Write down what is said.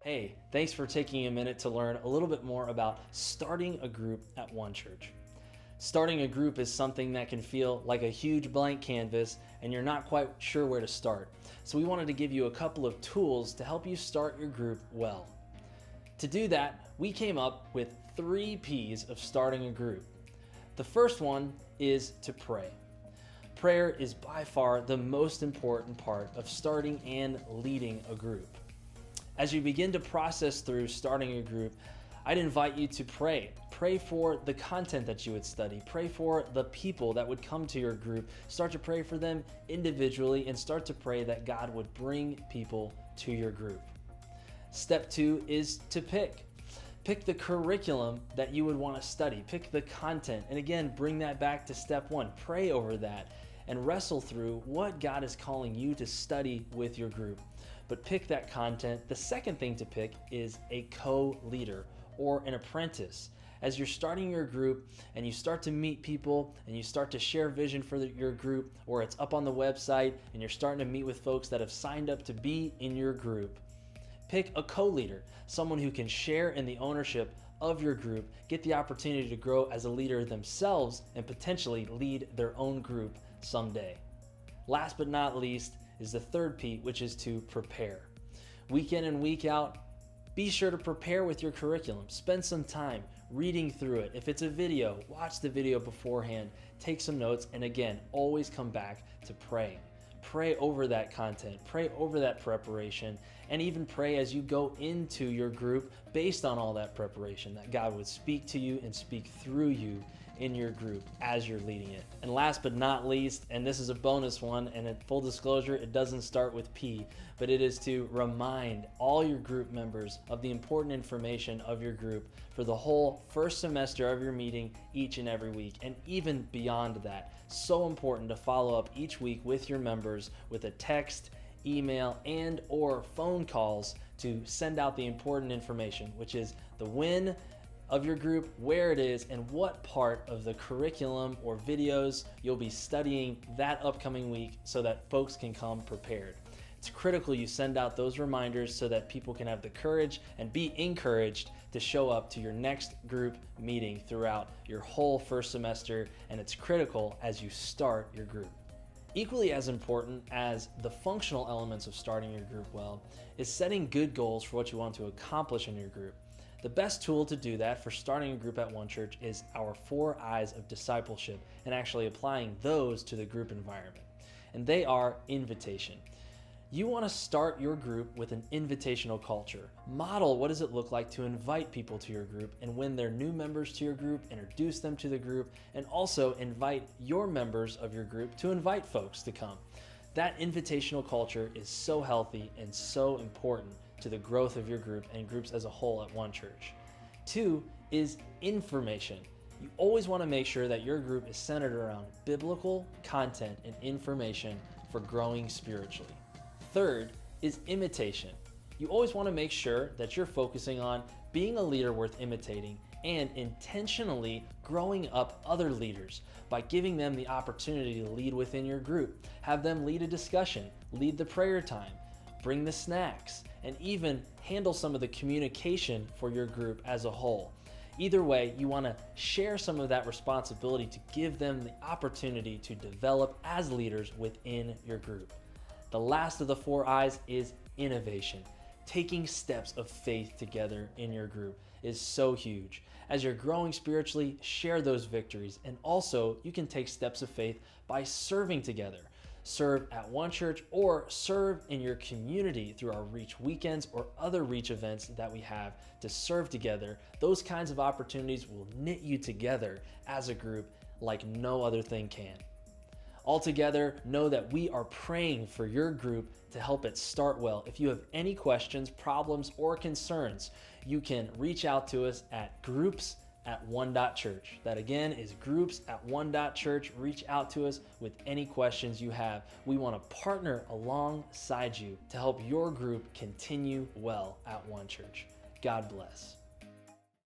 Hey, thanks for taking a minute to learn a little bit more about starting a group at One Church. Starting a group is something that can feel like a huge blank canvas and you're not quite sure where to start. So we wanted to give you a couple of tools to help you start your group well. To do that, we came up with 3 P's of starting a group. The first one is to pray. Prayer is by far the most important part of starting and leading a group. As you begin to process through starting a group, I'd invite you to pray. Pray for the content that you would study. Pray for the people that would come to your group. Start to pray for them individually and start to pray that God would bring people to your group. Step 2 is to pick. Pick the curriculum that you would want to study. Pick the content. And again, bring that back to step 1. Pray over that and wrestle through what God is calling you to study with your group. But pick that content. The second thing to pick is a co-leader or an apprentice. As you're starting your group and you start to meet people and you start to share vision for your group, or it's up on the website and you're starting to meet with folks that have signed up to be in your group, pick a co-leader, someone who can share in the ownership of your group, get the opportunity to grow as a leader themselves, and potentially lead their own group someday. Last but not least is the third P, which is to prepare. Week in and week out, be sure to prepare with your curriculum. Spend some time reading through it. If it's a video, watch the video beforehand, take some notes, and again, always come back to praying. Pray over that content, pray over that preparation, and even pray as you go into your group based on all that preparation, that God would speak to you and speak through you in your group as you're leading it. And last but not least, and this is a bonus one, and in full disclosure, it doesn't start with P, but it is to remind all your group members of the important information of your group for the whole first semester of your meeting each and every week, and even beyond that. So important to follow up each week with your members with a text, email, and or phone calls to send out the important information, which is the when of your group, where it is, and what part of the curriculum or videos you'll be studying that upcoming week so that folks can come prepared. It's critical you send out those reminders so that people can have the courage and be encouraged to show up to your next group meeting throughout your whole first semester, and it's critical as you start your group. Equally as important as the functional elements of starting your group well is setting good goals for what you want to accomplish in your group. The best tool to do that for starting a group at One Church is our 4 I's of discipleship and actually applying those to the group environment. And they are invitation. You want to start your group with an invitational culture. Model what does it look like to invite people to your group, and when they're new members to your group, introduce them to the group, and also invite your members of your group to invite folks to come. That invitational culture is so healthy and so important to the growth of your group and groups as a whole at One Church. 2 is information. You always want to make sure that your group is centered around biblical content and information for growing spiritually. 3rd is imitation. You always want to make sure that you're focusing on being a leader worth imitating and intentionally growing up other leaders by giving them the opportunity to lead within your group. Have them lead a discussion, lead the prayer time, bring the snacks, and even handle some of the communication for your group as a whole. Either way, you want to share some of that responsibility to give them the opportunity to develop as leaders within your group. The last of the 4 I's is innovation. Taking steps of faith together in your group is so huge. As you're growing spiritually, share those victories, and also you can take steps of faith by serving together. Serve at One Church or serve in your community through our Reach weekends or other Reach events that we have to serve together. Those kinds of opportunities will knit you together as a group like no other thing can. Altogether, know that we are praying for your group to help it start well. If you have any questions, problems, or concerns, you can reach out to us at groups@one.church. That again is groups@one.church. Reach out to us with any questions you have. We want to partner alongside you to help your group continue well at One Church. God bless.